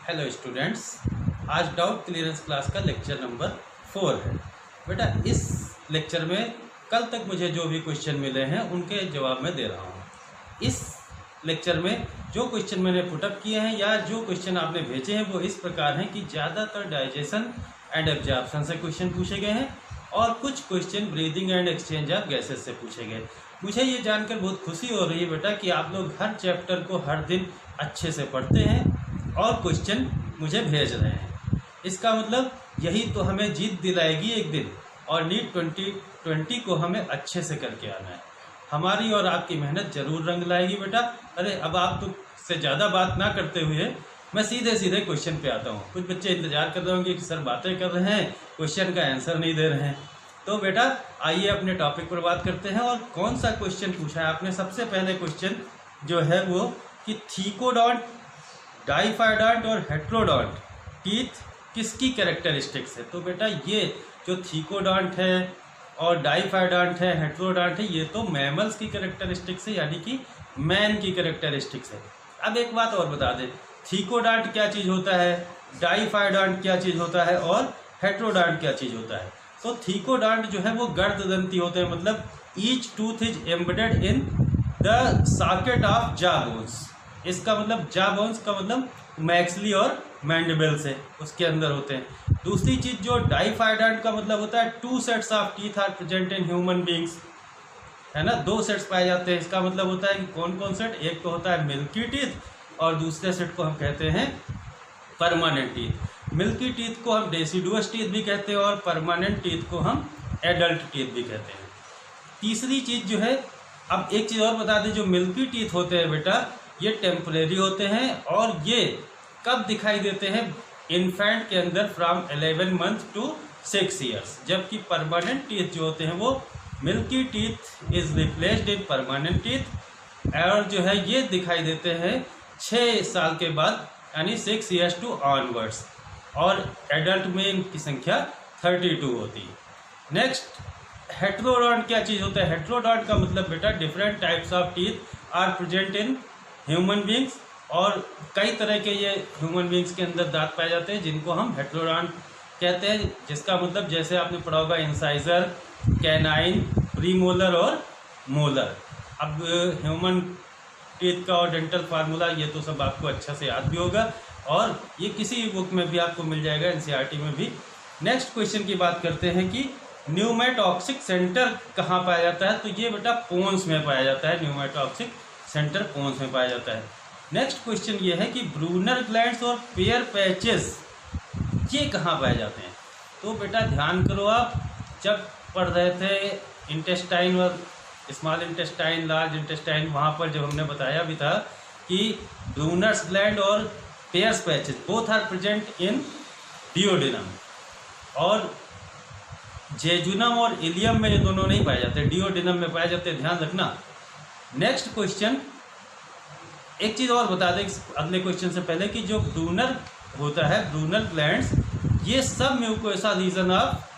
Hello students, आज doubt clearance class का lecture number 4 है। बेटा इस लेक्चर में कल तक मुझे जो भी क्वेश्चन मिले हैं उनके जवाब मैं दे रहा हूँ। इस लेक्चर में जो क्वेश्चन मैंने पुटअप किए हैं या जो क्वेश्चन आपने भेजे हैं वो इस प्रकार हैं कि ज़्यादातर डाइजेशन एंड एब्जॉर्प्शन से क्वेश्चन पूछे गए हैं और कुछ question breathing and exchange of gases से पूछे गए। मुझे ये जानकर बहुत खुशी हो रही है बेटा कि आप लोग हर चैप्टर को हर दिन अच्छे से पढ़ते हैं और क्वेश्चन मुझे भेज रहे हैं। इसका मतलब यही तो हमें जीत दिलाएगी एक दिन, और नीट 2020 को हमें अच्छे से करके आना है। हमारी और आपकी मेहनत जरूर रंग लाएगी बेटा। अरे अब आप तो से ज़्यादा बात ना करते हुए मैं सीधे क्वेश्चन पे आता हूँ। कुछ बच्चे इंतजार कर रहे होंगे कि सर बातें कर रहे हैं, क्वेश्चन का आंसर नहीं दे रहे हैं। तो बेटा आइए अपने टॉपिक पर बात करते हैं। और कौन सा क्वेश्चन पूछा है आपने? सबसे पहले क्वेश्चन जो है वो कि थीकोडॉन्ट, डाइफाइडॉन्ट और हेट्रोडॉन्ट टीथ किसकी कैरेक्टरिस्टिक्स है? तो बेटा ये जो थीकोडॉन्ट है और डाइफाइडॉन्ट है, हेट्रोडॉन्ट है, ये तो मैमल्स की कैरेक्टरिस्टिक्स है, यानी कि मैन की कैरेक्टरिस्टिक्स है। अब एक बात और बता दें, थीकोडॉन्ट क्या चीज़ होता है, डाइफाइडॉन्ट क्या चीज़ होता है और हेट्रोडॉन्ट क्या चीज़ होता है? तो थीकोडॉन्ट जो है वो गर्ददंती होते हैं, मतलब each tooth is embedded in the socket of jaw bones. इसका मतलब जॉ बोन्स का मतलब मैक्सली और मैंडिबल्स है, उसके अंदर होते हैं। दूसरी चीज़ जो डाइफाइडॉन्ट का मतलब होता है, 2 sets of teeth are present in human beings, है ना, 2 सेट्स पाए जाते हैं। इसका मतलब होता है कि कौन कौन सेट? एक तो होता है मिल्की टीथ और दूसरे सेट को हम कहते हैं परमानेंट टीथ। मिल्की टीथ को हम डेसिडुअस टीथ भी कहते हैं और परमानेंट टीथ को हम एडल्ट टीथ भी कहते हैं। तीसरी चीज़ जो है, अब एक चीज़ और बता दें, जो मिल्की टीथ होते हैं बेटा ये टेम्परेरी होते हैं और ये कब दिखाई देते हैं? इन्फेंट के अंदर फ्रॉम 11 मंथ टू 6 ईयर्स। जबकि परमानेंट टीथ जो होते हैं वो milky teeth is replaced in permanent teeth और जो है ये दिखाई देते हैं 6 साल के बाद, यानी 6 ईयर्स टू ऑनवर्ड्स। और एडल्ट में इनकी संख्या 32 होती है। नेक्स्ट, हेट्रोडॉन्ट क्या चीज़ होता है? हेट्रोडॉन्ट का मतलब बेटा different types of teeth are present in human beings, और कई तरह के ये ह्यूमन बींग्स के अंदर दांत पाए जाते हैं जिनको हम हेट्रोडॉन्ट कहते हैं। जिसका मतलब जैसे आपने पढ़ा होगा इंसाइजर, कैनाइन, प्रीमोलर और मोलर। अब ह्यूमन टीथ का और डेंटल फार्मूला ये तो सब आपको अच्छा से याद भी होगा और ये किसी बुक में भी आपको मिल जाएगा, एनसीईआरटी में भी। नेक्स्ट क्वेश्चन की बात करते हैं कि न्यूमेटॉक्सिक सेंटर कहाँ पाया जाता है? तो ये बेटा पोन्स में पाया जाता है। न्यूमेटॉक्सिक सेंटर पोन्स में पाया जाता है। नेक्स्ट क्वेश्चन ये है कि ब्रूनर ग्लैंड्स और पेयर पैचेस ये कहाँ पाए जाते हैं? तो बेटा ध्यान करो, आप जब पढ़ रहे थे इंटेस्टाइन और स्मॉल इंटेस्टाइन, लार्ज इंटेस्टाइन, वहाँ पर जब हमने बताया भी था कि ब्रूनर्स ग्लैंड और Peyer's patches both are present in duodenum, और जेजुनम और इलियम में ये दोनों नहीं पाए जाते, डिओडिनम में पाए जाते हैं, ध्यान रखना। नेक्स्ट क्वेश्चन, एक चीज़ और बता दें अगले क्वेश्चन से पहले कि जो ब्रूनर होता है, ब्रूनर ग्लैंड्स, ये सब म्यूकोसा रीजन ऑफ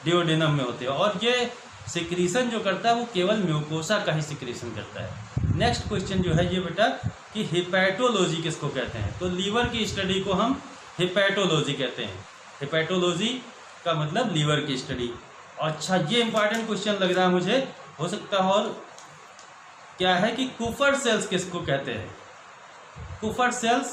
डिओडिनम में होते हैं और ये सिक्रीशन जो करता है वो केवल म्यूकोसा का ही सिक्रीशन करता है। नेक्स्ट क्वेश्चन जो है ये बेटा कि हिपैटोलॉजी किसको कहते हैं? तो लीवर की स्टडी को हम हिपैटोलॉजी कहते हैं। हिपैटोलॉजी का मतलब लीवर की स्टडी। अच्छा, ये इंपॉर्टेंट क्वेश्चन लग रहा है मुझे, हो सकता है। और क्या है कि कुफर सेल्स किसको कहते हैं? कुफर सेल्स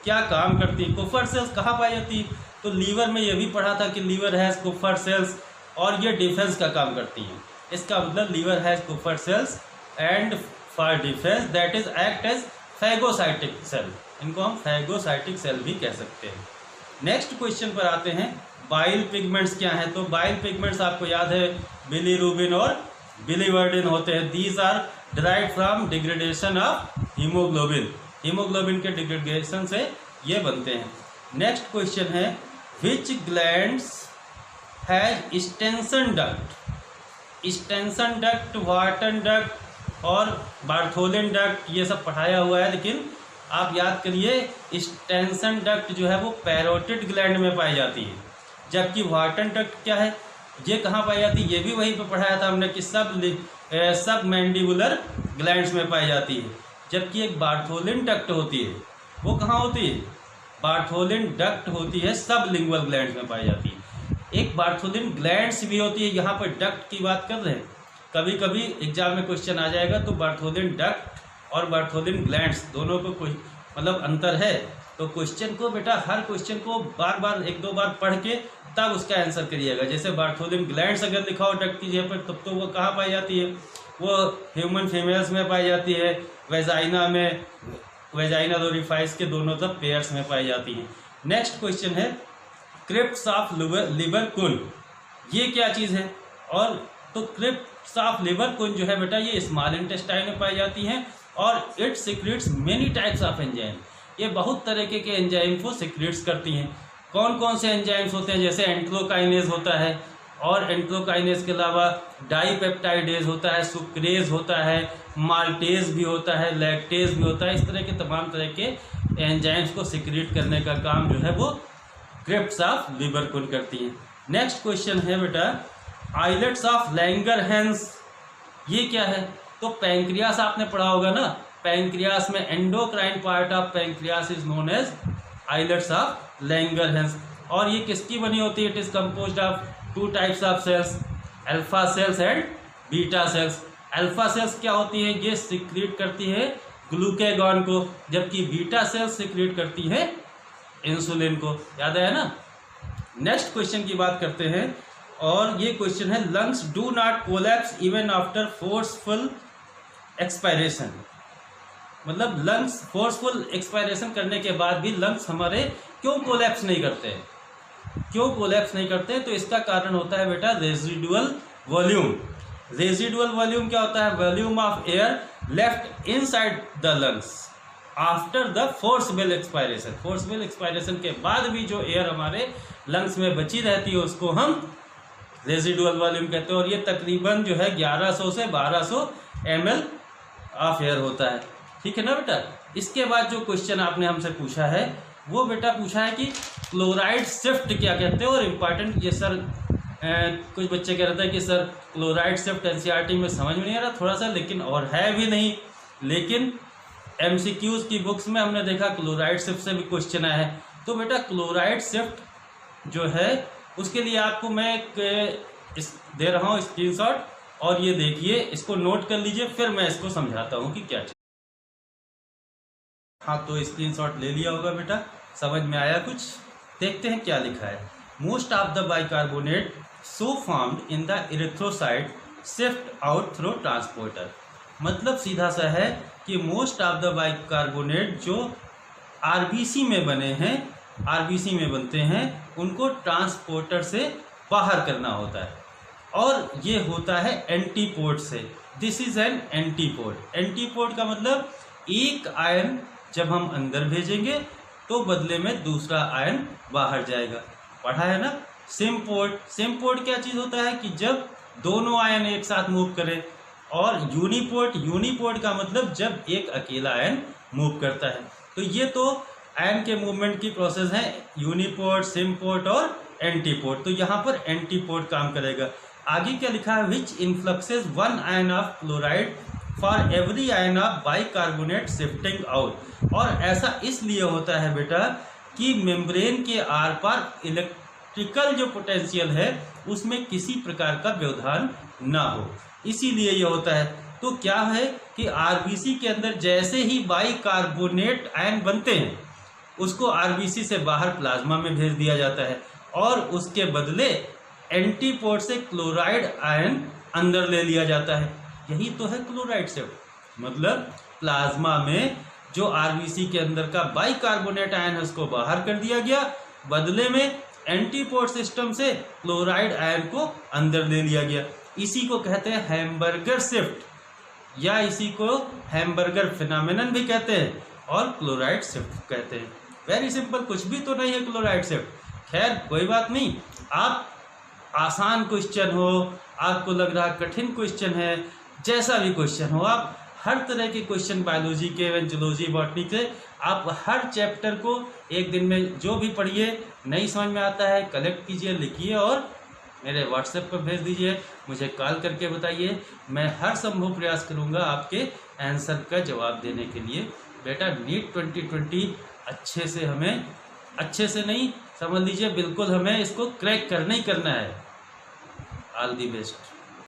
क्या काम करती है? कुफर सेल्स कहाँ पाई जाती है? तो लीवर में ये भी पढ़ा था कि लीवर हैज़ कुफर सेल्स और ये डिफेंस का काम करती हैं। इसका मतलब liver has Kupffer cells and for defence that is act as phagocytic cell. इनको हम फैगोसाइटिक सेल भी कह सकते हैं। नेक्स्ट क्वेश्चन पर आते हैं, बाइल पिगमेंट्स क्या हैं? तो बाइल पिगमेंट्स आपको याद है बिलीरुबिन और बिलीवर्डिन होते हैं। These are derived from degradation of haemoglobin. Haemoglobin के डिग्रेडेशन से ये बनते हैं। नेक्स्ट क्वेश्चन है, which glands has Stensen duct? Stensen duct, Wharton duct और बार्थोलिन डक्ट ये सब पढ़ाया हुआ है, लेकिन आप याद करिए स्टेंसन डक्ट जो है वो पैरोटिड ग्लैंड में पाई जाती है। जबकि वाटन डक्ट क्या है, ये कहाँ पाई जाती है? ये भी वहीं पे पढ़ाया था हमने कि सब मैंडिबुलर ग्लैंड्स में पाई जाती है। जबकि एक बार्थोलिन डक्ट होती है, वो कहाँ होती है? बार्थोलिन डक्ट होती है, सबलिंगुअल ग्लैंड्स में पाई जाती है। एक बार्थोलिन ग्लैंड्स भी होती है, यहाँ पर डक्ट की बात कर रहे हैं। कभी कभी एग्जाम में क्वेश्चन आ जाएगा तो बार्थोलिन डक्ट और बार्थोलिन ग्लैंड्स दोनों को कोई मतलब अंतर है, तो क्वेश्चन को बेटा हर क्वेश्चन को बार बार एक दो बार पढ़ के तब उसका आंसर करिएगा। जैसे बार्थोलिन ग्लैंड्स अगर लिखा हो डक्ट की जगह पर, तब तो वो कहाँ पाई जाती है, वो ह्यूमन फीमेल्स में पाई जाती है, वेजाइना में, वेजाइनल ओरिफाइस के दोनों तरफ पेयर्स में पाई जाती है। नेक्स्ट क्वेश्चन है क्रिप्ट्स ऑफ लिवर कुन, ये क्या चीज़ है? और तो क्रिप्ट्स ऑफ लिवर कुन जो है बेटा ये स्मॉल इंटेस्टाइन में पाई जाती हैं और it secretes many types of enzyme, ये बहुत तरीके के एंजाइम को सिक्रेट्स करती हैं। कौन कौन से एंजाइम्स होते हैं? जैसे एंट्रोकाइनेज होता है, और एंट्रोकाइनेज के अलावा डाईपेप्टाइडेज होता है, सुक्रेज होता है, माल्टेज भी होता है, लैक्टेज भी होता है। इस तरह के तमाम तरह के एंजाइम्स को सिक्रेट करने का काम जो है वो क्रिप्ट्स ऑफ लिवर कुन करती हैं। नेक्स्ट क्वेश्चन है बेटा आइलेट्स ऑफ लैंगरहैंस, ये क्या है? तो पैंक्रियास आपने पढ़ा होगा ना, पैंक्रियास में endocrine part of pancreas is known as islets of Langerhans. और ये किसकी बनी होती है? It is composed of two types of cells, alpha cells and beta cells. Alpha cells क्या होती है? ये सिक्रेट करती है ग्लूकेगॉन को, जबकि बीटा सेल्स सिक्रेट करती है इंसुलिन को। याद आया ना? नेक्स्ट क्वेश्चन की बात करते हैं, और ये क्वेश्चन है lungs do not collapse even after forceful expiration, मतलब लंग्स फोर्सफुल एक्सपायरेशन करने के बाद भी लंग्स हमारे क्यों कोलैप्स नहीं करते हैं? क्यों कोलैप्स नहीं करते? तो इसका कारण होता है बेटा रेजिडुअल वॉल्यूम। रेजिडुअल वॉल्यूम क्या होता है? Volume of air left inside the lungs after the forceful expiration. Forceful expiration के बाद भी जो एयर हमारे लंग्स में बची रहती है उसको हम रेजिडुअल वॉल्यूम कहते हैं, और ये तकरीबन जो है 1100 से 1200 ml ऑफ एयर होता है। ठीक है ना बेटा? इसके बाद जो क्वेश्चन आपने हमसे पूछा है वो बेटा पूछा है कि क्लोराइड शिफ्ट क्या कहते हैं, और इम्पॉर्टेंट ये सर कुछ बच्चे कह रहे थे कि सर क्लोराइड शिफ्ट एनसीईआरटी में समझ में नहीं आ रहा थोड़ा सा, लेकिन और है भी नहीं, लेकिन एमसीक्यूज की बुक्स में हमने देखा क्लोराइड शिफ्ट से भी क्वेश्चन आया है। तो बेटा क्लोराइड शिफ्ट जो है उसके लिए आपको मैं एक दे रहा हूँ स्क्रीनशॉट, और ये देखिए, इसको नोट कर लीजिए, फिर मैं इसको समझाता हूँ कि क्या चीज़। हाँ, तो स्क्रीनशॉट ले लिया होगा बेटा, समझ में आया कुछ? देखते हैं क्या लिखा है। Most of the bicarbonate so formed in the erythrocyte shift out through transporter, मतलब सीधा सा है कि मोस्ट ऑफ द बाइकार्बोनेट जो आरबीसी में बने हैं, आरबीसी में बनते हैं, उनको ट्रांसपोर्टर से बाहर करना होता है, और ये होता है एंटीपोड से। This is an antipode. Antipode का मतलब एक आयन जब हम अंदर भेजेंगे तो बदले में दूसरा आयन बाहर जाएगा। पढ़ा है ना? सिम्पोड, सिम्पोड क्या चीज़ होता है कि जब दोनों आयन एक साथ मूव करें, और यूनिपोड, यूनिपोड का मतलब जब एक अकेला आयन मूव करता है। तो ये तो आयन के मूवमेंट की प्रोसेस है, यूनिपोड, सिम्पोड और एंटीपोड। तो यहाँ पर एंटीपोड काम करेगा। आगे क्या लिखा है? Which influxes one ion of chloride for every ion of bicarbonate shifting out. और ऐसा इसलिए होता है बेटा कि मेम्ब्रेन के आर पार इलेक्ट्रिकल जो पोटेंशियल है उसमें किसी प्रकार का व्यवधान ना हो, इसीलिए ये होता है। तो क्या है कि आरबीसी के अंदर जैसे ही बाइकार्बोनेट आयन बनते हैं उसको आरबीसी से बाहर प्लाज्मा में भेज दिया जाता है, और उसके बदले एंटीपोड से क्लोराइड आयन अंदर ले लिया जाता है। यही तो है क्लोराइड शिफ्ट, मतलब प्लाज्मा में जो आरबीसी के अंदर का बाइकार्बोनेट आयन है उसको बाहर कर दिया गया, बदले में एंटीपोड सिस्टम से क्लोराइड आयन को अंदर ले लिया गया। इसी को कहते हैं हैम्बर्गर शिफ्ट, या इसी को हैम्बर्गर फिनोमेनन भी कहते हैं और क्लोराइड शिफ्ट कहते हैं। वेरी सिंपल, कुछ भी तो नहीं है क्लोराइड शिफ्ट। खैर कोई बात नहीं, आप आसान क्वेश्चन हो, आपको लग रहा कठिन क्वेश्चन है, जैसा भी क्वेश्चन हो, आप हर तरह के क्वेश्चन बायोलॉजी के, जूलॉजी, बॉटनी के, आप हर चैप्टर को एक दिन में जो भी पढ़िए, नहीं समझ में आता है कलेक्ट कीजिए, लिखिए और मेरे व्हाट्सएप पर भेज दीजिए, मुझे कॉल करके बताइए। मैं हर संभव प्रयास करूंगा आपके आंसर का जवाब देने के लिए। बेटा नीट 2020 अच्छे से हमें अच्छे से नहीं, समझ लीजिए बिल्कुल हमें इसको क्रैक करना ही करना है। All the best.